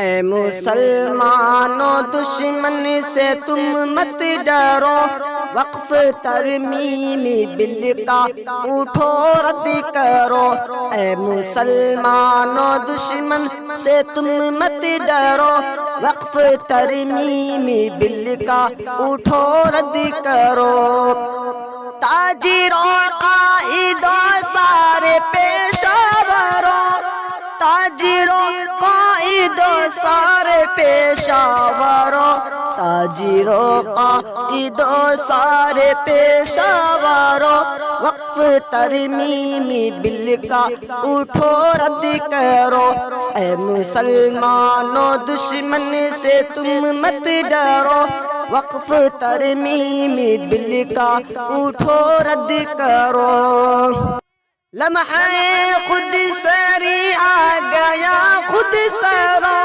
اے مسلمانوں دشمن سے تم مت ڈرو، وقف ترمیمی بل کا اٹھو رد کرو۔ اے مسلمانوں دشمن سے تم مت ڈرو، وقف ترمیمی بل کا اٹھو رد کرو۔ تاجروں قائدوں سارے پیشہ وروں، تاجروں قائدوں سارے پیشہ وروں، تاجروں قائدوں سارے پیشہ وروں، وقف ترمیمی بل کا اٹھو رد کرو۔ اے مسلمانوں دشمن سے تم مت ڈرو، وقف ترمیمی بل کا اٹھو رد کرو۔ لمحہ خود سری آ گیا خود سرا،